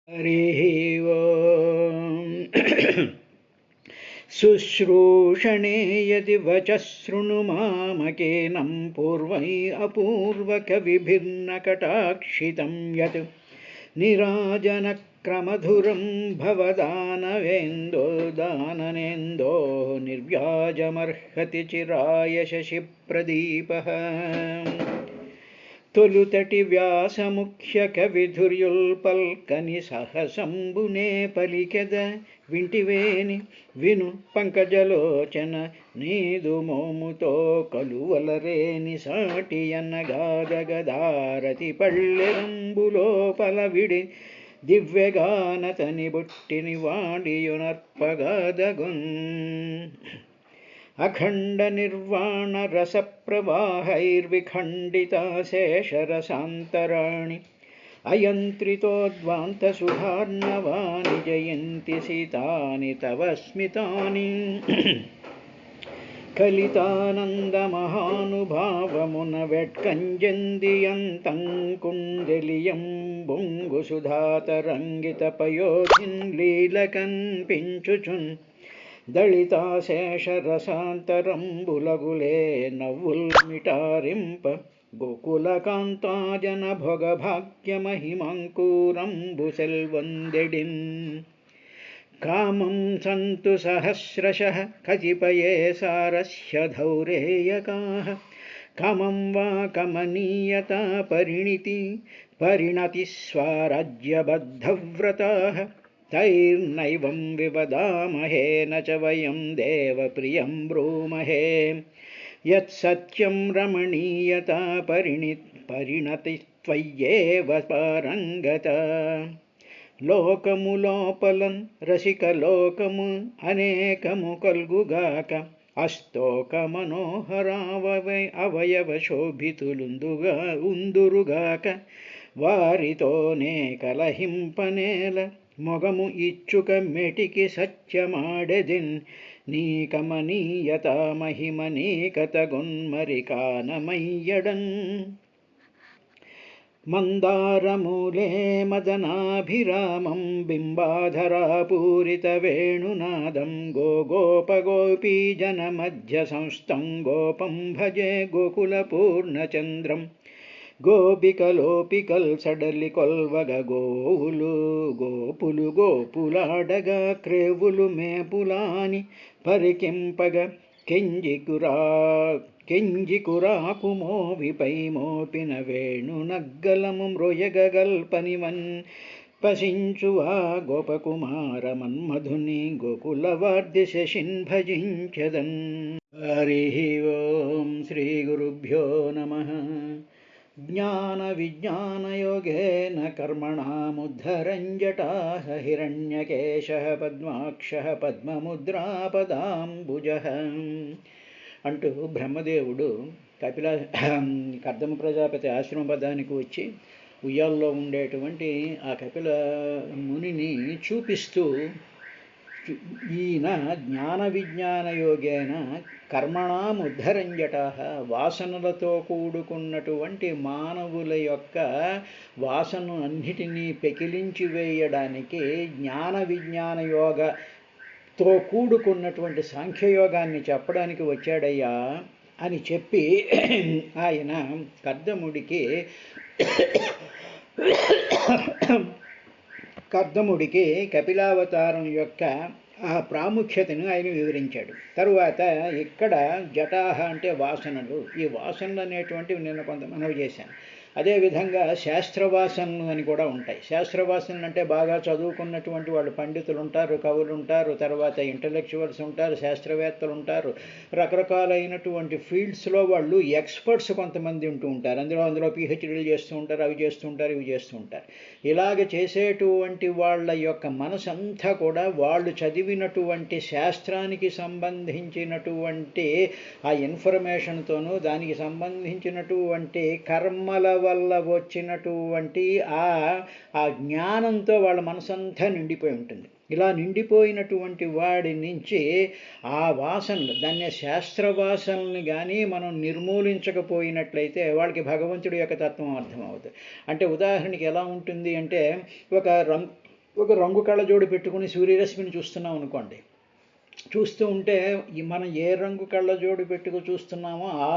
हरिः ओम् शुश्रूषणे यदि वचः शृणुमामकेनं पूर्वैः अपूर्वकविभिर्नकटाक्षितं यत् निराजनक्रमधुरं भवदानवेन्दो दाननेन्दो निर्व्याजमर्हति चिराय शशिप्रदीपः తొలుతటి వ్యాసముఖ్య కవిధుర్యుల్పల్కని సహసంబునే పలికెద వింటివేని విను పంకజలోచన నీదు మోముతో కలువలరేని సాటి అన్నగాదగదారతి పళ్ళెరంబులోపల విడి దివ్యగానతని బొట్టిని వాడియునర్పగాదగున్ అఖండ నిర్వాణ రస ప్రవాహైర్విఖండితా శేషరసాంతరాణి అయంత్రితోద్వాంత సుధార్ణవాని జయంతి సీతాని తవ స్మితాని కలితానందమహానుభావమున వెట్కంజందియంతం కుండలియం బొంగు సుధాతరంగిత పయోధిన్ లీల కన్పించుచున్ దళితాశేషరసాంతరంబులగులే నవ్వుల్మిటారింప గోకులకాంతాజన భోగభాగ్యమహిమంకూరంబు సెల్వందెడిన్ కామం సంతు సహస్రశః కతిపయే సారస్య ధౌరేయకాః కామం వా కమనీయతా పరిణతి స్వరాజ్యబద్ధవ్రతాః తైర్నైవం వివదామహే న చ వయం దేవప్రియం బ్రూమహే యత్సత్యం రమణీయతా పరిణతిత్వయ్యేవ పారంగత లోకములోపలన్ రసికలోకము అనేకము కల్గుగాక అస్తోక మనోహరావయవ శోభితులుందుగా ఉందురుగాక వారితోనే కలహింపనేల మొగము ఇచ్చుక మెటికి సత్యమాడెదిన్ నీ కమనీయత మహిమ నీకతగున్మరి కానమయ్యడన్ మందారమూలే మదనాభిరామం బింబాధరాపూరిత వేణునాదం గోపగోపీజనమధ్య సంస్థం గోపం భజే గోకులపూర్ణచంద్రం గోపికలోపికల్ సడలి కొల్వగ గోపులాడగా క్రేవులు మేపులాని పరికింపగ కెంజికురాకు మోవిపై మోపిన వేణునగ్గలము మ్రొయగల్పనివన్ పశించువా గోపకుమార మన్మధుని గోకులవాద్య శశిన్ భజించదన్. హరి ఓం శ్రీ గురుభ్యో నమః. జ్ఞాన విజ్ఞానయోగేన కర్మణాముద్ధరంజటాః హిరణ్యకేశః పద్మాక్షః పద్మముద్రాపదాంబుజః అంటూ బ్రహ్మదేవుడు కర్దమ ప్రజాపతి ఆశ్రమ పదానికి వచ్చి ఉయ్యాల్లో ఉండేటువంటి ఆ కపిల మునిని చూపిస్తూ ఈయన జ్ఞాన విజ్ఞాన యోగేన కర్మణాముద్ధరంజటాః వాసనలతో కూడుకున్నటువంటి మానవుల యొక్క వాసన అన్నిటినీ పెకిలించి వేయడానికి జ్ఞాన విజ్ఞాన యోగతో కూడుకున్నటువంటి సాంఖ్యయోగాన్ని చెప్పడానికి వచ్చాడయ్యా అని చెప్పి ఆయన కర్దముడికి కపిలావతారం యొక్క ఆ ప్రాముఖ్యతను ఆయన వివరించాడు. తరువాత ఇక్కడ జటాహ అంటే వాసనలు, ఈ వాసనలు అనేటువంటివి నేను కొంత మనవి చేశాను. అదేవిధంగా శాస్త్రవాసనలు అని కూడా ఉంటాయి. శాస్త్రవాసనలు అంటే బాగా చదువుకున్నటువంటి వాళ్ళు పండితులు ఉంటారు, కవులు ఉంటారు, తర్వాత ఇంటలెక్చువల్స్ ఉంటారు, శాస్త్రవేత్తలు ఉంటారు, రకరకాలైనటువంటి ఫీల్డ్స్లో వాళ్ళు ఎక్స్పర్ట్స్ కొంతమంది ఉంటూ ఉంటారు. అందులో పిహెచ్డీలు చేస్తూ ఉంటారు, అవి చేస్తూ ఉంటారు, ఇవి చేస్తూ ఉంటారు. ఇలాగ చేసేటువంటి వాళ్ళ యొక్క మనసంతా కూడా వాళ్ళు చదివినటువంటి శాస్త్రానికి సంబంధించినటువంటి ఆ ఇన్ఫర్మేషన్తోనూ దానికి సంబంధించినటువంటి కర్మల వల్ల వచ్చినటువంటి ఆ జ్ఞానంతో వాళ్ళ మనసంతా నిండిపోయి ఉంటుంది. ఇలా నిండిపోయినటువంటి వాడి నుంచి ఆ వాసనలు, దాన్ని శాస్త్రవాసనల్ని కానీ మనం నిర్మూలించకపోయినట్లయితే వాళ్ళకి భగవంతుడి యొక్క తత్వం అర్థమవుతుంది. అంటే ఉదాహరణకి ఎలా ఉంటుంది అంటే, ఒక ఒక రంగు కళ్ళజోడు పెట్టుకుని సూర్యరశ్మిని చూస్తున్నాం అనుకోండి, చూస్తూ ఉంటే మనం ఏ రంగు కళ్ళజోడు పెట్టుకు చూస్తున్నామో ఆ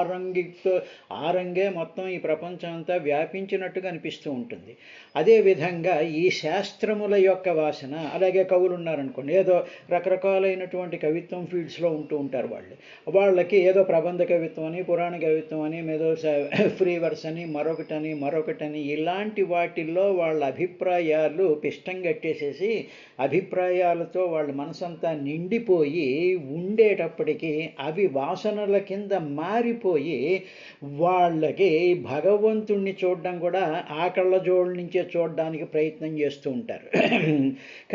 రంగే మొత్తం ఈ ప్రపంచం అంతా వ్యాపించినట్టుగా అనిపిస్తూ ఉంటుంది. అదేవిధంగా ఈ శాస్త్రముల యొక్క వాసన, అలాగే కవులు ఉన్నారనుకోండి, ఏదో రకరకాలైనటువంటి కవిత్వం ఫీల్డ్స్లో ఉంటూ ఉంటారు. వాళ్ళకి ఏదో ప్రబంధ కవిత్వం అని, పురాణ కవిత్వం అని, ఏదో ఫ్రీ వర్స్ అని, మరొకటని ఇలాంటి వాటిల్లో వాళ్ళ అభిప్రాయాలు పిష్టం కట్టేసేసి అభిప్రాయాలతో వాళ్ళ మనసంతా నిండిపోయి ఉండేటప్పటికీ అవి వాసనల కింద మారిపోయి వాళ్ళకి భగవంతుణ్ణి చూడడం కూడా ఆ కళ్ళజోళ్ళ నుంచే చూడడానికి ప్రయత్నం చేస్తూ ఉంటారు.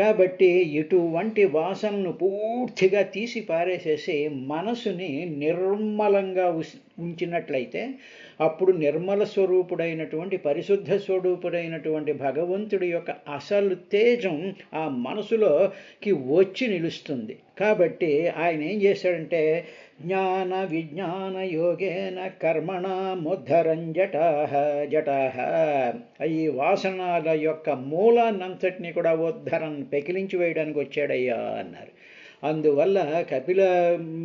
కాబట్టి ఇటువంటి వాసనను పూర్తిగా తీసి పారేసేసి మనసుని నిర్మలంగా ఉంచినట్లయితే అప్పుడు నిర్మల స్వరూపుడైనటువంటి పరిశుద్ధ స్వరూపుడైనటువంటి భగవంతుడి యొక్క అసలు తేజం ఆ మనసులోకి వచ్చి నిలుస్తుంది. కాబట్టి ఆయన ఏం చేశాడంటే జ్ఞాన విజ్ఞాన యోగేన కర్మణ ముద్ధరం జటాహ ఈ వాసనాల యొక్క మూలాన్నంతటినీ కూడా ఉద్ధరణ పెకిలించి వేయడానికి వచ్చాడయ్యా అన్నారు. అందువల్ల కపిల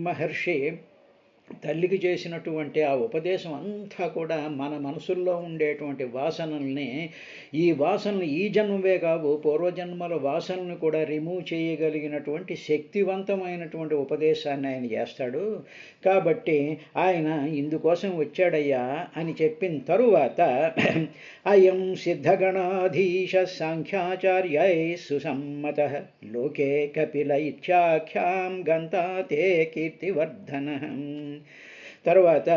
మహర్షి తల్లికి చేసినటువంటి ఆ ఉపదేశం అంతా కూడా మన మనసుల్లో ఉండేటువంటి వాసనల్ని, ఈ వాసనలు ఈ జన్మవే కావు పూర్వజన్మల వాసనను కూడా రిమూవ్ చేయగలిగినటువంటి శక్తివంతమైనటువంటి ఉపదేశాన్ని ఆయన చేస్తాడు. కాబట్టి ఆయన ఇందుకోసం వచ్చాడయ్యా అని చెప్పిన తరువాత అయం సిద్ధగణాధీశ సాంఖ్యాచార్యై సుసమ్మత లోకే కపిల ఇత్యాఖ్యాం గంతా తే కీర్తివర్ధన. తర్వాత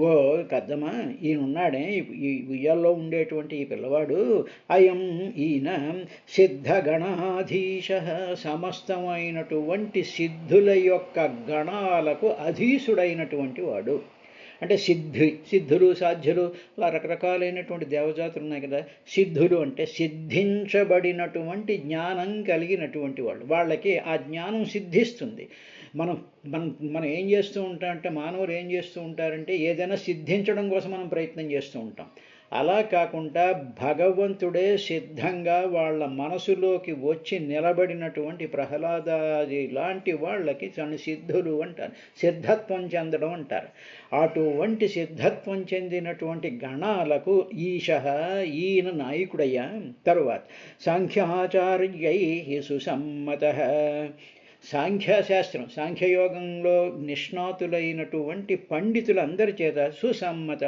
ఓ కద్దమా, ఈయనున్నాడే ఈ ఉయ్యాల్లో ఉండేటువంటి ఈ పిల్లవాడు, ఈయన సిద్ధగణాధీశ సమస్తమైనటువంటి సిద్ధుల యొక్క గణాలకు అధీశుడైనటువంటి వాడు. అంటే సిద్ధులు సాధ్యులు అలా రకరకాలైనటువంటి దేవజాతులు ఉన్నాయి కదా. సిద్ధులు అంటే సిద్ధించబడినటువంటి జ్ఞానం కలిగినటువంటి వాళ్ళు, వాళ్ళకి ఆ జ్ఞానం సిద్ధిస్తుంది. మనం ఏం చేస్తూ ఉంటామంటే, మానవులు ఏం చేస్తూ ఉంటారంటే ఏదైనా సిద్ధించడం కోసం మనం ప్రయత్నం చేస్తూ ఉంటాం. అలా కాకుండా భగవంతుడే సిద్ధంగా వాళ్ళ మనసులోకి వచ్చి నిలబడినటువంటి ప్రహ్లాదాది లాంటి వాళ్ళకి సిద్ధులు అంటారు, సిద్ధత్వం చెందడం అంటారు. అటువంటి సిద్ధత్వం చెందినటువంటి గణాలకు ఈయన నాయకుడయ్యా. తరువాత సాంఖ్యాచార్యై సుసమ్మత, సాంఖ్యశాస్త్రం సాంఖ్యయోగంలో నిష్ణాతులైనటువంటి పండితులందరి చేత సుసమ్మత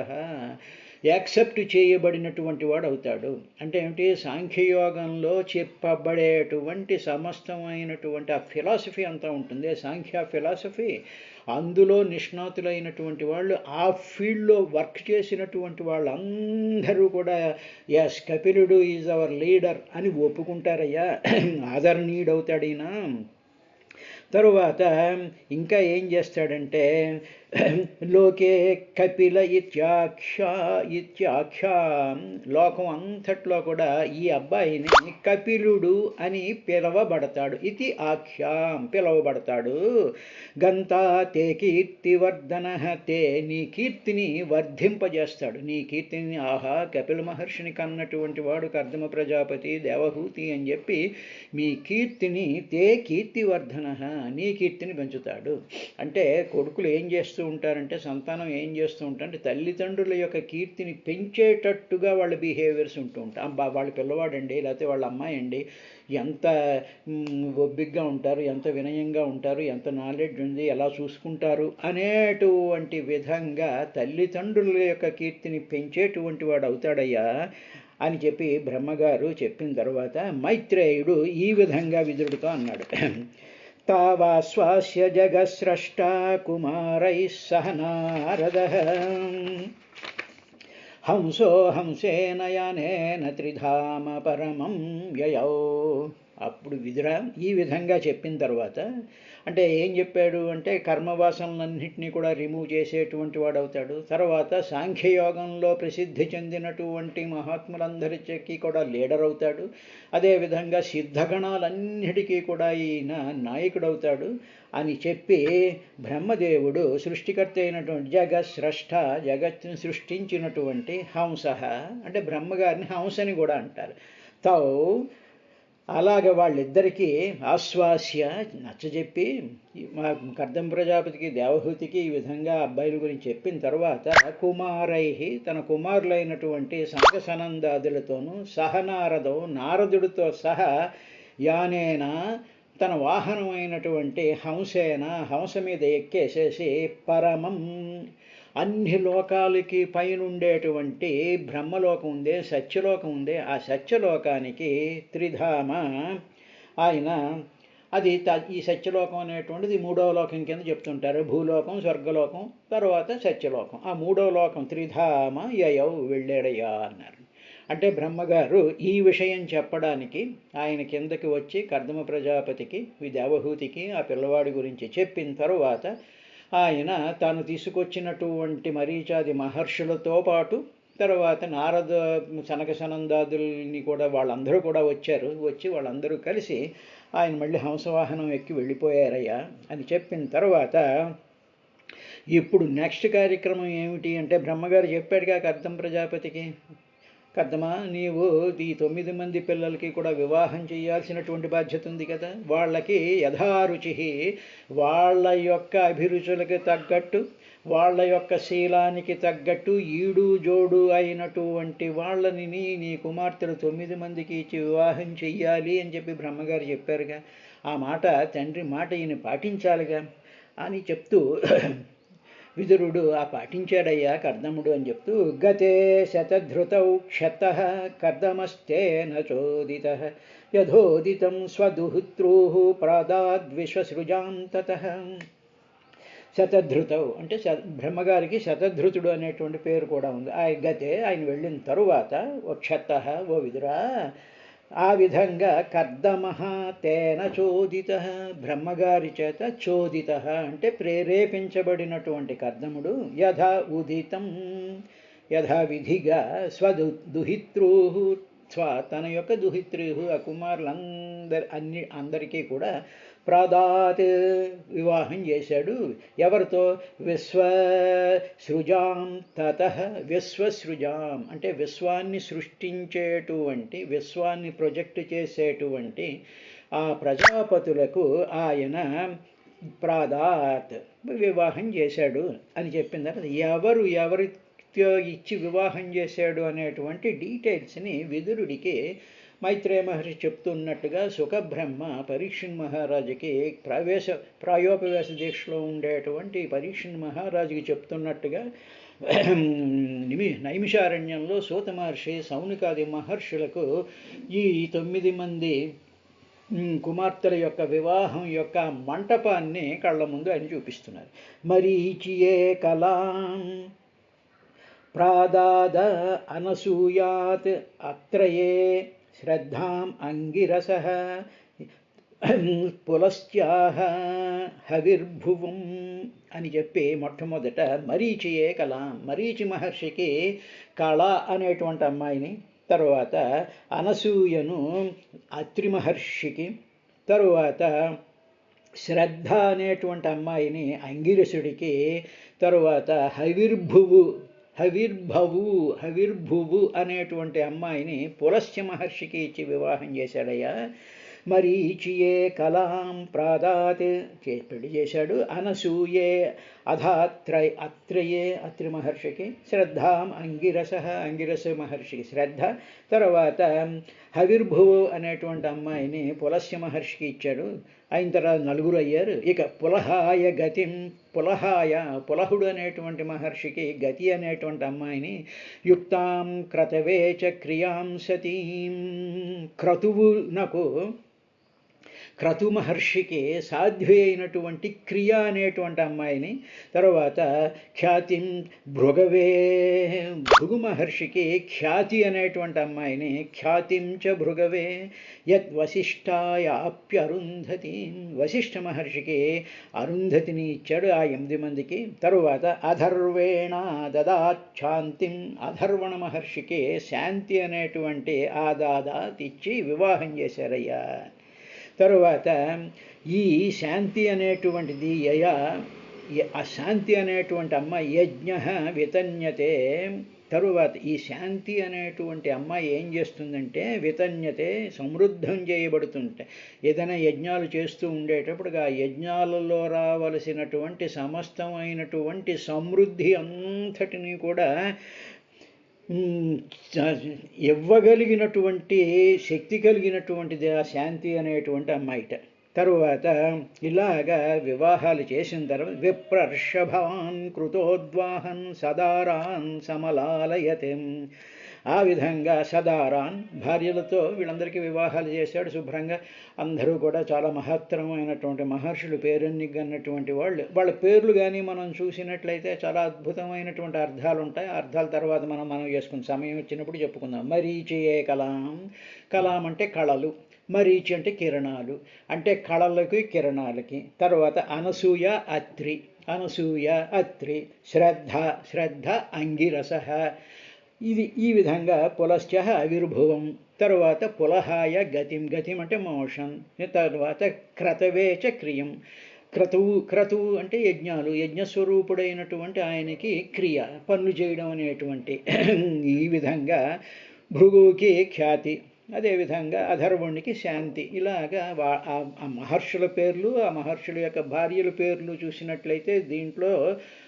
యాక్సెప్ట్ చేయబడినటువంటి వాడు అవుతాడు. అంటే ఏమిటి, సాంఖ్యయోగంలో చెప్పబడేటువంటి సమస్తమైనటువంటి ఆ ఫిలాసఫీ అంతా ఉంటుంది, సాంఖ్య ఫిలాసఫీ. అందులో నిష్ణాతులైనటువంటి వాళ్ళు, ఆ ఫీల్డ్లో వర్క్ చేసినటువంటి వాళ్ళందరూ కూడా ఎస్ కపిలుడు ఈజ్ అవర్ లీడర్ అని ఒప్పుకుంటారయ్యా, ఆదరణీయుడవుతాడు ఈయన. తరువాత ఇంకా ఏం చేస్తాడంటే లోకే కపిల ఇత్యాఖ్యా లోకం అంతట్లో కూడా ఈ అబ్బాయిని కపిలుడు అని పిలవబడతాడు. ఇది ఆఖ్యాం పిలవబడతాడు. గంతా తే కీర్తివర్ధన, తే నీ కీర్తిని వర్ధింపజేస్తాడు. నీ కీర్తిని ఆహా కపిల మహర్షిని కన్నటువంటి వాడు కర్దమ ప్రజాపతి దేవహూతి అని చెప్పి మీ కీర్తిని తే కీర్తివర్ధన, నీ కీర్తిని పెంచుతాడు. అంటే కొడుకులు ఏం చేస్తూ ఉంటారంటే, సంతానం ఏం చేస్తూ ఉంటారంటే తల్లిదండ్రుల యొక్క కీర్తిని పెంచేటట్టుగా వాళ్ళ బిహేవియర్స్ ఉంటూ ఉంటారు. వాళ్ళ పిల్లవాడండి లేకపోతే వాళ్ళ అమ్మాయి అండి ఎంత ఒబ్బిగ్గా ఉంటారు, ఎంత వినయంగా ఉంటారు, ఎంత నాలెడ్జ్ ఉంది, ఎలా చూసుకుంటారు అనేటువంటి విధంగా తల్లిదండ్రుల యొక్క కీర్తిని పెంచేటువంటి వాడు అవుతాడయ్యా అని చెప్పి బ్రహ్మగారు చెప్పిన తర్వాత మైత్రేయుడు ఈ విధంగా విదురుడితో అన్నాడు. తావాస్వాస్య జగస్రష్ట కుమారైః సహ నారదః హంసో హంసేన యానేన త్రిధామ పరమం యయౌ. అప్పుడు విదుర ఈ విధంగా చెప్పిన తర్వాత అంటే ఏం చెప్పాడు అంటే కర్మవాసనలన్నింటినీ కూడా రిమూవ్ చేసేటువంటి వాడు అవుతాడు. తర్వాత సాంఖ్యయోగంలో ప్రసిద్ధి చెందినటువంటి మహాత్ములందరికీ కూడా లీడర్ అవుతాడు. అదేవిధంగా సిద్ధగణాలన్నిటికీ కూడా ఈయన నాయకుడవుతాడు అని చెప్పి బ్రహ్మదేవుడు సృష్టికర్త అయినటువంటి జగస్రష్ట జగత్తుని సృష్టించినటువంటి హంస అంటే బ్రహ్మగారిని హంసని కూడా అంటారు. తౌ అలాగ వాళ్ళిద్దరికీ ఆశ్వాస్య నచ్చజెప్పి మా కర్దం ప్రజాపతికి దేవహూతికి ఈ విధంగా అబ్బాయిల గురించి చెప్పిన తర్వాత కుమారై తన కుమారులైనటువంటి సనక సనందాదులతోనూ సహనారదం నారదుడితో సహా యానేన తన వాహనమైనటువంటి హంస మీద ఎక్కేసేసి పరమం అన్ని లోకాలకి పైనుండేటువంటి బ్రహ్మలోకం ఉందే సత్యలోకం ఉందే ఆ సత్యలోకానికి త్రిధామ ఆయన అది ఈ సత్యలోకం అనేటువంటిది మూడవ లోకం కింద చెప్తుంటారు. భూలోకం, స్వర్గలోకం, తర్వాత సత్యలోకం. ఆ మూడవ లోకం త్రిధామ యయౌ వెళ్ళాడయ్యా అన్నారు. అంటే బ్రహ్మగారు ఈ విషయం చెప్పడానికి ఆయన కిందకి వచ్చి కర్దమ ప్రజాపతికి దేవహూతికి ఆ పిల్లవాడి గురించి చెప్పిన తరువాత ఆయన తాను తీసుకొచ్చినటువంటి మరీచాది మహర్షులతో పాటు తర్వాత నారద సనక సనందాదుల్ని కూడా వాళ్ళందరూ కూడా వచ్చి వాళ్ళందరూ కలిసి ఆయన మళ్ళీ హంసవాహనం ఎక్కి వెళ్ళిపోయారయ్యా అని చెప్పిన తర్వాత ఇప్పుడు నెక్స్ట్ కార్యక్రమం ఏమిటి అంటే బ్రహ్మగారు చెప్పాడుగా కర్దం ప్రజాపతికి, కర్దమా నీవు ఈ 9 మంది పిల్లలకి కూడా వివాహం చేయాల్సినటువంటి బాధ్యత ఉంది కదా, వాళ్ళకి యథారుచి వాళ్ళ యొక్క అభిరుచులకు తగ్గట్టు వాళ్ళ యొక్క శీలానికి తగ్గట్టు ఈడు జోడు అయినటువంటి వాళ్ళని నీ కుమార్తెలు 9 మందికి ఇచ్చి వివాహం చెయ్యాలి అని చెప్పి బ్రహ్మగారు చెప్పారుగా. ఆ మాట తండ్రి మాట ఈయన పాటించాలిగా అని చెప్తూ విదురుడు పాటించాడయ్యా కర్దముడు అని చెప్తూ గతే శతధృతౌ క్షతః కర్దమస్తేన చోదితః యథోదితం స్వదుహిత్రూః ప్రాదాద్విశ్వసృజాం తతః. శతధృతౌ అంటే బ్రహ్మగారికి శతధృతుడు అనేటువంటి పేరు కూడా ఉంది. గతే ఆయన వెళ్ళిన తరువాత ఓ క్షతః ఓ విదురా ఆ విధంగా కర్దమః తేన చోదితః బ్రహ్మగారి చేత చోదితః అంటే ప్రేరేపించబడినటువంటి కర్దముడు యథా ఉదితం యథావిధిగా స్వదుహిత్రూః తన యొక్క దుహిత్రూః ఆ కుమారులందరికీ కూడా ప్రాదాత్ వివాహం చేశాడు. ఎవరితో? విశ్వసృజాం తతః విశ్వసృజాం అంటే విశ్వాన్ని సృష్టించేటువంటి విశ్వాన్ని ప్రొజెక్ట్ చేసేటువంటి ఆ ప్రజాపతులకు ఆయన ప్రాదాత్ వివాహం చేశాడు అని చెప్పిన తర్వాత ఎవరితో ఇచ్చి వివాహం చేశాడు అనేటువంటి డీటెయిల్స్ని విదురుడికి మైత్రేయ మహర్షి చెప్తున్నట్టుగా సుఖబ్రహ్మ పరీక్షణ్ మహారాజుకి ప్రాయోపవేశ దీక్షలో ఉండేటువంటి పరీక్షణ్ మహారాజుకి చెప్తున్నట్టుగా నైమిషారణ్యంలో సూత మహర్షి సౌనికాది మహర్షులకు ఈ 9 మంది కుమార్తెల యొక్క వివాహం యొక్క మంటపాన్ని కళ్ళ ముందు ఆయన చూపిస్తున్నారు. మరీచియే కలాం ప్రాదాద అనసూయాత్ అత్రయే శ్రద్ధాం అంగిరసః పులస్త్యాహ హవిర్భువం అని చెప్పి మొట్టమొదట మరీచియే కళాం మరీచి మహర్షికి కళ అనేటువంటి అమ్మాయిని, తరువాత అనసూయను అత్రి మహర్షికి, తరువాత శ్రద్ధ అనేటువంటి అమ్మాయిని అంగిరసుడికి, తరువాత హవిర్భువు అనేటువంటి అమ్మాయిని పులస్త్య మహర్షికి ఇచ్చి వివాహం చేశాడయ్యా. మరీచియే కలాం ప్రాదాత్ పెళ్లి చేశాడు. అనసూయే అత్రయే అత్రి మహర్షికి, శ్రద్ధాం అంగిరస మహర్షికి శ్రద్ధ, తర్వాత హవిర్భువు అనేటువంటి అమ్మాయిని పులస్య మహర్షికి ఇచ్చాడు. అయిన తర్వాత 9 అయ్యారు. ఇక పులహుడు అనేటువంటి మహర్షికి గతి అనేటువంటి అమ్మాయిని, యుక్తాం క్రతవేచ క్రియాం సతీం క్రతు మహర్షికి సాధ్వి అయినటువంటి క్రియ అనేటువంటి అమ్మాయిని, తర్వాత ఖ్యాతిం భృగు మహర్షికి ఖ్యాతి అనేటువంటి అమ్మాయిని, ఖ్యాతిం చ భృగవే యత్ వశిష్ఠాయాప్యరుంధతి వశిష్ఠ మహర్షికి అరుంధతిని ఇచ్చాడు ఆ 8 మందికి. తరువాత అధర్వేణ దదాత్ శాంతిం అధర్వణ మహర్షికి శాంతి అనేటువంటి దాదాత్ ఇచ్చి వివాహం చేశారయ్యా. తరువాత ఈ శాంతి అనేటువంటిది ఆ శాంతి అనేటువంటి అమ్మాయి యజ్ఞ వితన్యతే తరువాత ఈ శాంతి అనేటువంటి అమ్మాయి ఏం చేస్తుందంటే వితన్యతే సమృద్ధం చేయబడుతుంటే ఏదైనా యజ్ఞాలు చేస్తూ ఉండేటప్పుడు ఆ యజ్ఞాలలో రావలసినటువంటి సమస్తమైనటువంటి సమృద్ధి అంతటినీ కూడా ఇవ్వగలిగినటువంటి శక్తి కలిగినటువంటిది ఆ శాంతి అనేటువంటి అమ్మాయిట. తరువాత ఇలాగా వివాహాలు చేసిన తర్వాత విప్రర్షభాన్ కృతోద్వాహన్ సదారాన్ సమలాలయతే. ఆ విధంగా సదారాన్ భార్యలతో వీళ్ళందరికీ వివాహాలు చేశాడు శుభ్రంగా. అందరూ కూడా చాలా మహత్తరమైనటువంటి మహర్షులు పేరెన్ని అన్నటువంటి వాళ్ళ పేర్లు కానీ మనం చూసినట్లయితే చాలా అద్భుతమైనటువంటి అర్థాలు ఉంటాయి. అర్థాల తర్వాత మనం చేసుకున్న సమయం వచ్చినప్పుడు చెప్పుకుందాం. మరీచియే కలాం. కలాం అంటే కళలు, మరీచి అంటే కిరణాలు, అంటే కళలకి కిరణాలకి. తర్వాత అనసూయ అత్రి, అనసూయ అత్రి. శ్రద్ధ అంగిరస. ఈ విధంగా పులశ్చ ఆవిర్భువం. తరువాత పులహాయ గతిం, గతిం అంటే మోషన్. తర్వాత క్రతవేచ క్రియం. క్రతువు అంటే యజ్ఞాలు, యజ్ఞస్వరూపుడైనటువంటి ఆయనకి క్రియ, పనులు చేయడం అనేటువంటి. ఈ విధంగా భృగువుకి ఖ్యాతి, అదేవిధంగా అధర్వునికి శాంతి. ఇలాగా ఆ మహర్షుల పేర్లు, ఆ మహర్షుల యొక్క భార్యల పేర్లు చూసినట్లయితే దీంట్లో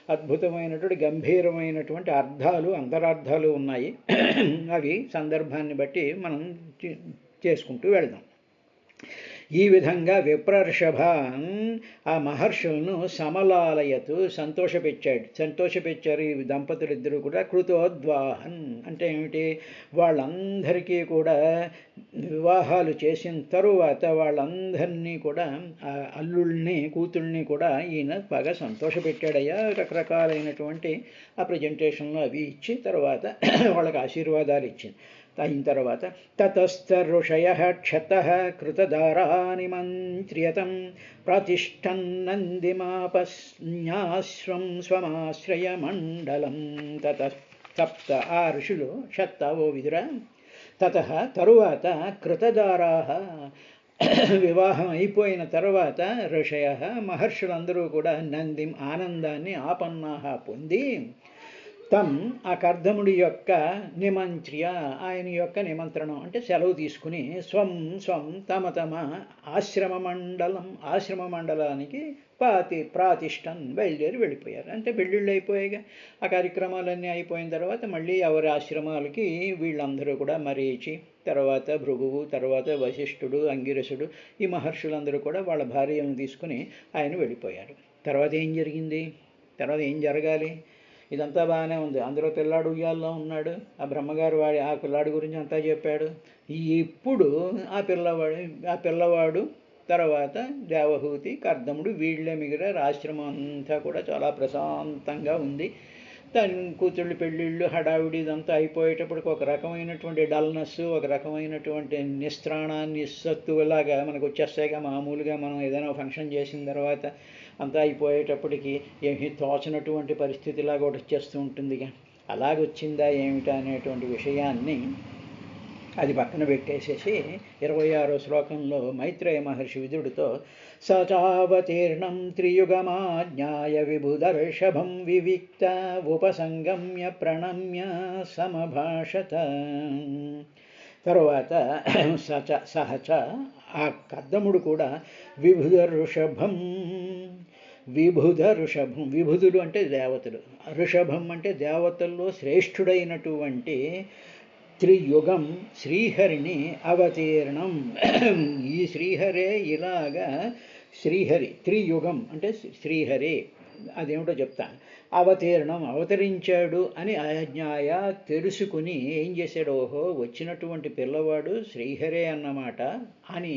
అద్భుతమైనటువంటి గంభీరమైనటువంటి అర్థాలు, అంతరార్థాలు ఉన్నాయి. అవి సందర్భాన్ని బట్టి మనం చేసుకుంటూ వెళదాం. ఈ విధంగా విప్రర్షభాన్ ఆ మహర్షులను సమలాలయతు సంతోషపెట్టారు ఈ దంపతులిద్దరూ కూడా. కృతోద్వాహన్ అంటే ఏమిటి, వాళ్ళందరికీ కూడా వివాహాలు చేసిన తరువాత వాళ్ళందరినీ కూడా ఆ అల్లుల్ని కూతుళ్ళని కూడా ఈయన బాగా సంతోషపెట్టాడయ్యా. రకరకాలైనటువంటి ఆ ప్రజెంటేషన్లు అవి ఇచ్చి తర్వాత వాళ్ళకి ఆశీర్వాదాలు ఇచ్చింది. అయిన తర్వాత తతస్థ ఋషయః క్షతః కృతదారానిమంత్ర్యతం ప్రతిష్టన్నందిమాపస్న్యాశ్వం స్వమాశ్రయమండలం. సప్త ఆ ఋషులు క్షత్త ఓ విదుర. తతః తరువాత కృతదారాః వివాహం అయిపోయిన తర్వాత ఋషయః మహర్షులందరూ కూడా నందిం ఆనందాన్ని ఆపన్నాహ పొంది తం ఆ కర్దముడి యొక్క నిమంత్ర్య ఆయన యొక్క నిమంత్రణం అంటే సెలవు తీసుకుని స్వం తమ ఆశ్రమ మండలానికి ప్రాతిష్టన్ వెళ్ళిపోయారు. అంటే పెళ్ళిళ్ళు అయిపోయాయి. ఆ కార్యక్రమాలన్నీ అయిపోయిన తర్వాత మళ్ళీ ఎవరి ఆశ్రమాలకి వీళ్ళందరూ కూడా మరీచి, తర్వాత భృగువు, తర్వాత వశిష్ఠుడు, అంగిరసుడు, ఈ మహర్షులందరూ కూడా వాళ్ళ భార్యను తీసుకుని ఆయన వెళ్ళిపోయారు. తర్వాత ఏం జరిగింది, తర్వాత ఏం జరగాలి, ఇదంతా బాగానే ఉంది. అందులో పిల్లాడు ఉయ్యాల్లో ఉన్నాడు. ఆ బ్రహ్మగారు ఆ పిల్లాడి గురించి అంతా చెప్పాడు. ఇప్పుడు ఆ పిల్లవాడు తర్వాత దేవహూతి, కర్దముడు వీళ్ళే మిగిలారు. ఆశ్రమం అంతా కూడా చాలా ప్రశాంతంగా ఉంది. దాని కూతుళ్ళు పెళ్ళిళ్ళు హడావిడి ఇదంతా అయిపోయేటప్పటికి ఒక రకమైనటువంటి డల్నెస్, ఒక రకమైనటువంటి నిస్సత్తులాగా మనకు వచ్చేస్తాయిగా. మామూలుగా మనం ఏదైనా ఫంక్షన్ చేసిన తర్వాత అంతా అయిపోయేటప్పటికి ఏమీ తోచనటువంటి పరిస్థితిలాగా ఒకటి వచ్చేస్తూ ఉంటుందిగా. అలాగొచ్చిందా ఏమిటా అనేటువంటి విషయాన్ని అది పక్కన పెట్టేసేసి 26వ శ్లోకంలో మైత్రేయ మహర్షి విదుడితో సచావతీర్ణం త్రియుగమాజ్ఞాయ విభుదర్షభం వివిక్త ఉపసంగమ్య ప్రణమ్య సమభాషత. తరువాత సహచ ఆ కర్దముడు కూడా విభుధులు అంటే దేవతలు, ఋషభం అంటే దేవతల్లో శ్రేష్ఠుడైనటువంటి త్రియుగం శ్రీహరిని అవతీర్ణం. ఈ శ్రీహరే ఇలాగా శ్రీహరి త్రియుగం అంటే శ్రీహరి అదేమిటో చెప్తాను. అవతరించాడు అని అజ్ఞాయ తెలుసుకుని ఏం చేశాడు, ఓహో వచ్చినటువంటి పిల్లవాడు శ్రీహరే అన్నమాట అని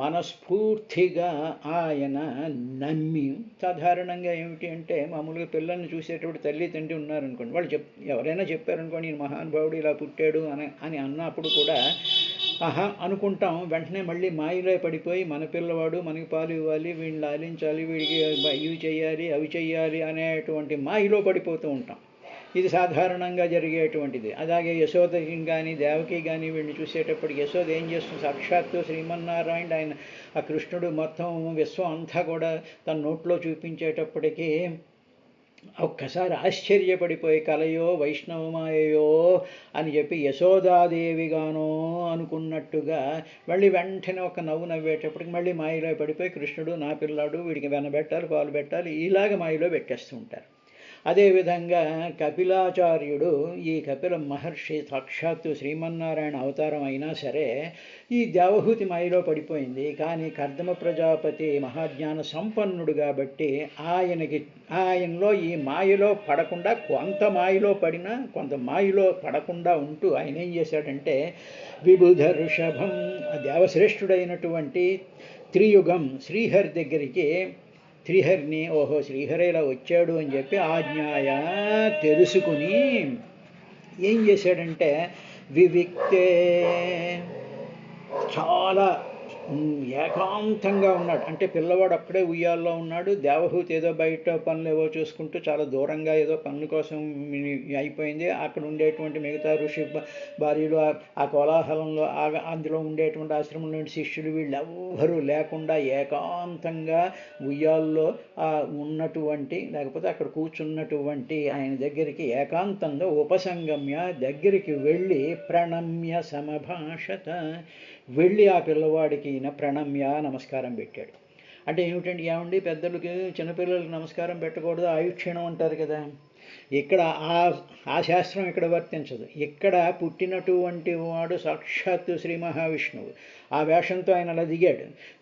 మనస్ఫూర్తిగా ఆయన నమ్మి. సాధారణంగా ఏమిటి అంటే మామూలుగా పిల్లల్ని చూసేటప్పుడు తల్లి తండ్రి ఉన్నారనుకోండి, వాళ్ళు ఎవరైనా చెప్పారనుకోండి ఈ మహానుభావుడు ఇలా పుట్టాడు అని అన్నప్పుడు కూడా అనుకుంటాం. వెంటనే మళ్ళీ మాయలో పడిపోయి మన పిల్లవాడు మనకి పాలు ఇవ్వాలి, వీడిని లాలించాలి, వీడికి ఇవి చేయాలి అవి చేయాలి అనేటువంటి మాయలో పడిపోతూ ఉంటాం. ఇది సాధారణంగా జరిగేటువంటిది. అలాగే యశోదకి కానీ దేవకి కానీ వీడిని చూసేటప్పటికి యశోద ఏం చేస్తుంది, సాక్షాత్తు శ్రీమన్నారాయణ ఆయన ఆ కృష్ణుడు మొత్తం విశ్వం అంతా కూడా తన నోట్లో చూపించేటప్పటికీ ఒక్కసారి ఆశ్చర్యపడిపోయి కలయో వైష్ణవమాయయో అని చెప్పి యశోదాదేవిగానో అనుకున్నట్టుగా మళ్ళీ వెంటనే ఒక నవ్వు నవ్వేటప్పటికి మళ్ళీ మాయలో పడిపోయి కృష్ణుడు నా పిల్లాడు వీడికి వెనబెట్టాలి పాలు పెట్టాలి ఇలాగ మాయలో పెట్టేస్తూ ఉంటారు. అదేవిధంగా కపిలాచార్యుడు, ఈ కపిల మహర్షి సాక్షాత్తు శ్రీమన్నారాయణ అవతారం అయినా సరే ఈ దేవహూతి మాయలో పడిపోయింది. కానీ కర్దమ ప్రజాపతి మహాజ్ఞాన సంపన్నుడు కాబట్టి ఆయనలో ఈ మాయలో పడకుండా, కొంత మాయలో పడినా కొంత మాయలో పడకుండా ఉంటూ ఆయన ఏం చేశాడంటే విబుధ ఋషభం, దేవశ్రేష్ఠుడైనటువంటి త్రియుగం శ్రీహరి దగ్గరికి, శ్రీహరిని ఓహో శ్రీహరి ఇలా వచ్చాడు అని చెప్పి ఆజ్ఞాయ తెలుసుకుని ఏం చేశాడంటే వివిక్తే చాలా ఏకాంతంగా ఉన్నాడు. అంటే పిల్లవాడు అక్కడే ఉయ్యాల్లో ఉన్నాడు, దేవహూతి ఏదో బయట పనులు ఏవో చూసుకుంటూ చాలా దూరంగా ఏదో పనుల కోసం అయిపోయింది. అక్కడ ఉండేటువంటి మిగతా ఋషి భార్యలు ఆ కోలాహలంలో అందులో ఉండేటువంటి ఆశ్రమంలో శిష్యులు వీళ్ళెవ్వరూ లేకుండా ఏకాంతంగా ఉయ్యాల్లో ఉన్నటువంటి, లేకపోతే అక్కడ కూర్చున్నటువంటి ఆయన దగ్గరికి ఏకాంతంగా ఉపసంగమ్య దగ్గరికి వెళ్ళి ప్రణమ్య సమభాషత, వెళ్ళి ఆ పిల్లవాడికి ఈయన ప్రణమ్య నమస్కారం పెట్టాడు. అంటే ఏమిటండి, ఏమండి పెద్దలకి చిన్నపిల్లలకి నమస్కారం పెట్టకూడదు ఆయుక్షీణం అంటారు కదా, ఇక్కడ ఆ శాస్త్రం ఇక్కడ వర్తించదు. ఇక్కడ పుట్టినటువంటి వాడు సాక్షాత్తు శ్రీ మహావిష్ణువు. ఆ వేషంతో ఆయన అలా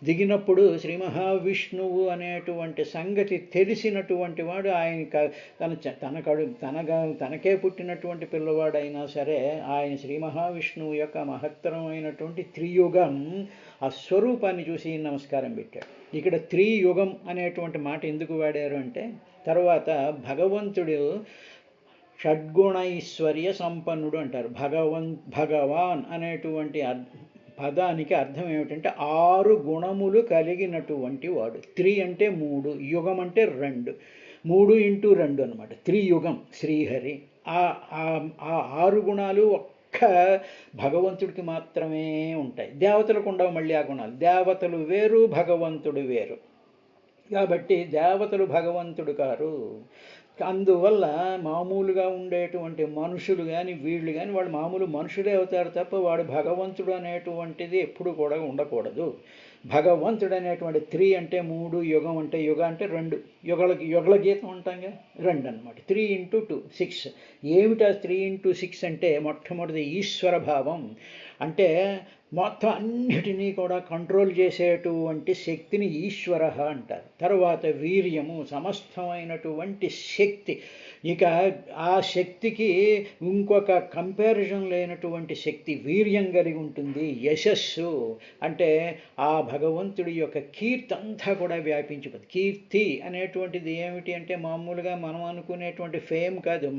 దిగినప్పుడు శ్రీ మహావిష్ణువు అనేటువంటి సంగతి తెలిసినటువంటి వాడు ఆయన తనకే పుట్టినటువంటి పిల్లవాడైనా సరే ఆయన శ్రీ మహావిష్ణువు యొక్క మహత్తరమైనటువంటి త్రియుగం ఆ స్వరూపాన్ని చూసి నమస్కారం పెట్టాడు. ఇక్కడ త్రియుగం అనేటువంటి మాట ఎందుకు వాడారు అంటే, తర్వాత భగవంతుడు షడ్గుణైశ్వర్య సంపన్నుడు అంటారు. భగవాన్ అనేటువంటి పదానికి అర్థం ఏమిటంటే 6 గుణములు కలిగినటువంటి వాడు. త్రి అంటే 3, యుగం అంటే 2, 3 × 2 అనమాట త్రియుగం శ్రీహరి. ఆ 6 గుణాలు ఒక్క భగవంతుడికి మాత్రమే ఉంటాయి. దేవతలకు ఉండవు మళ్ళీ ఆ గుణాలు. దేవతలు వేరు, భగవంతుడు వేరు. కాబట్టి దేవతలు భగవంతుడు కారు. అందువల్ల మామూలుగా ఉండేటువంటి మనుషులు కానీ వీళ్ళు కానీ వాళ్ళు మామూలు మనుషులే అవుతారు తప్ప వాడు భగవంతుడు అనేటువంటిది ఎప్పుడు కూడా ఉండకూడదు. భగవంతుడు అనేటువంటి 3 అంటే 3, యుగం అంటే 2, యుగల గీతం ఉంటాంగా 2 అనమాట. 3 × 2 6. ఏమిటా 3 × 6 అంటే మొట్టమొదటి ఈశ్వర భావం, అంటే మొత్తం అన్నిటినీ కూడా కంట్రోల్ చేసేటువంటి శక్తిని ఈశ్వర అంటారు. తర్వాత వీర్యము, సమస్తమైనటువంటి శక్తి. ఇక ఆ శక్తికి ఇంకొక కంపారిజన్ లేనటువంటి శక్తి వీర్యం కలిగి ఉంటుంది. యశస్సు అంటే ఆ భగవంతుడి యొక్క కీర్తి అంతా కూడా వ్యాపించిపోతుంది. కీర్తి అనేటువంటిది ఏమిటి అంటే మామూలుగా మనం అనుకునేటువంటి ఫేమ్ కాదు,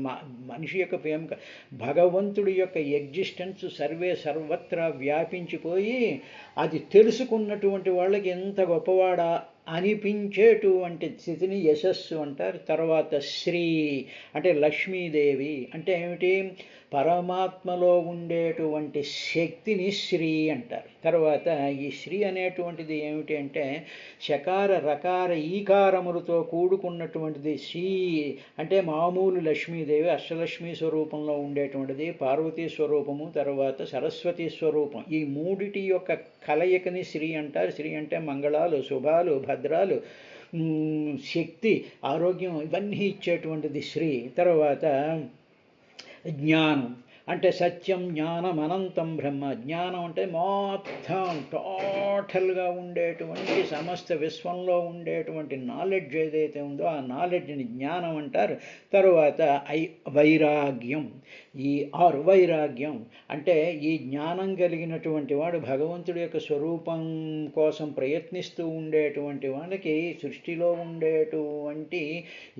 మనిషి యొక్క ఫేమ్ కాదు. భగవంతుడి యొక్క ఎగ్జిస్టెన్స్ సర్వత్రా వ్యాపించిపోయి అది తెలుసుకున్నటువంటి వాళ్ళకి ఎంత గొప్పవాడా అనిపించేటువంటి స్థితిని యశస్సు అంటారు. తర్వాత శ్రీ అంటే లక్ష్మీదేవి అంటే ఏమిటి, పరమాత్మలో ఉండేటువంటి శక్తిని శ్రీ అంటారు. తర్వాత ఈ శ్రీ అనేటువంటిది ఏమిటి అంటే శకార రకార ఈకారములతో కూడుకున్నటువంటిది. శ్రీ అంటే మామూలు లక్ష్మీదేవి అష్టలక్ష్మీ స్వరూపంలో ఉండేటువంటిది, పార్వతీ స్వరూపము, తర్వాత సరస్వతి స్వరూపం. ఈ మూడిటి యొక్క కలయికని శ్రీ అంటారు. శ్రీ అంటే మంగళాలు, శుభాలు, భద్రాలు, శక్తి, ఆరోగ్యం ఇవన్నీ ఇచ్చేటువంటిది శ్రీ. తర్వాత జ్ఞానం అంటే సత్యం, జ్ఞానం, అనంతం బ్రహ్మ. జ్ఞానం అంటే మొత్తం టోటల్గా ఉండేటువంటి సమస్త విశ్వంలో ఉండేటువంటి నాలెడ్జ్ ఏదైతే ఉందో ఆ నాలెడ్జ్ని జ్ఞానం అంటారు. తరువాత వైరాగ్యం. ఈ 6 వైరాగ్యం అంటే ఈ జ్ఞానం కలిగినటువంటి వాడు భగవంతుడి యొక్క స్వరూపం కోసం ప్రయత్నిస్తూ ఉండేటువంటి వాడికి సృష్టిలో ఉండేటువంటి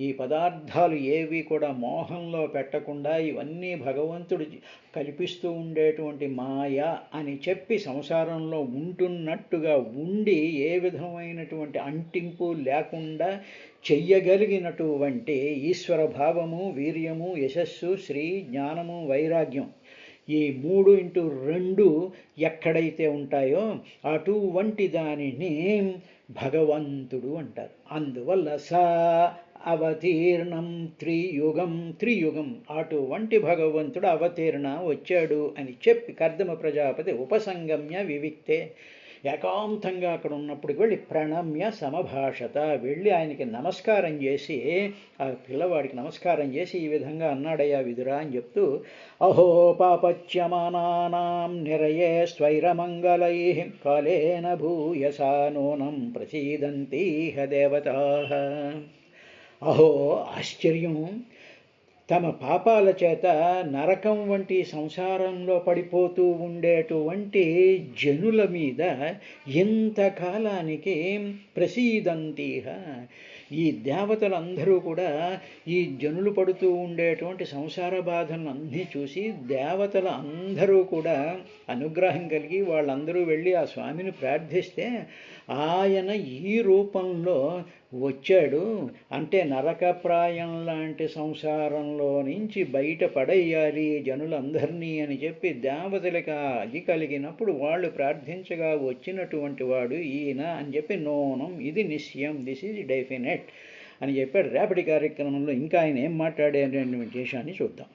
ఈ పదార్థాలు ఏవి కూడా మోహంలో పెట్టకుండా ఇవన్నీ భగవంతుడు కల్పిస్తూ ఉండేటువంటి మాయ అని చెప్పి సంసారంలో ఉంటున్నట్టుగా ఉండి ఏ విధమైనటువంటి అంటింపు లేకుండా చెయ్యగలిగినటువంటి ఈశ్వర భావము, వీర్యము, యశస్సు, శ్రీ, జ్ఞానము, వైరాగ్యం ఈ 3x2 ఎక్కడైతే ఉంటాయో అటువంటి దానిని భగవంతుడు అంటారు. అందువల్ల సా అవతీర్ణం త్రియుగం అటువంటి భగవంతుడు అవతీర్ణ వచ్చాడు అని చెప్పి కర్దమ ప్రజాపతి ఉపసంగమ్య వివిక్తే ఏకాంతంగా అక్కడ ఉన్నప్పుడు వెళ్ళి ప్రణమ్య సమభాషత, వెళ్ళి ఆయనకి నమస్కారం చేసి, ఆ పిల్లవాడికి నమస్కారం చేసి ఈ విధంగా అన్నాడయ్యా విదురా అని చెప్తూ, అహో పాపచ్యమానానాం నిరయే స్వైరమంగళై కాలేన భూయసా నూనం ప్రసీదంతీహ దేవతాః. అహో ఆశ్చర్యం, తమ పాపాల చేత నరకం వంటి సంసారంలో పడిపోతూ ఉండేటువంటి జనుల మీద ఇంతకాలానికి ప్రసీదంతిహ, ఈ దేవతలందరూ కూడా ఈ జనులు పడుతూ ఉండేటువంటి సంసార బాధలను అన్నీ చూసి దేవతల అందరూ కూడా అనుగ్రహం కలిగి వాళ్ళందరూ వెళ్ళి ఆ స్వామిని ప్రార్థిస్తే ఆయన ఈ రూపంలో వచ్చాడు. అంటే నరకప్రాయం లాంటి సంసారంలో నుంచి బయట పడేయాలి జనులందరినీ అని చెప్పి దేవతలకు అది కలిగినప్పుడు వాళ్ళు ప్రార్థించగా వచ్చినటువంటి వాడు ఈయన అని చెప్పి నోనం, ఇది నిశ్చయం, దిస్ ఈజ్ డెఫినెట్ అని చెప్పాడు. రేపటి కార్యక్రమంలో ఇంకా ఆయన ఏం మాట్లాడే విషయాన్ని చూద్దాం.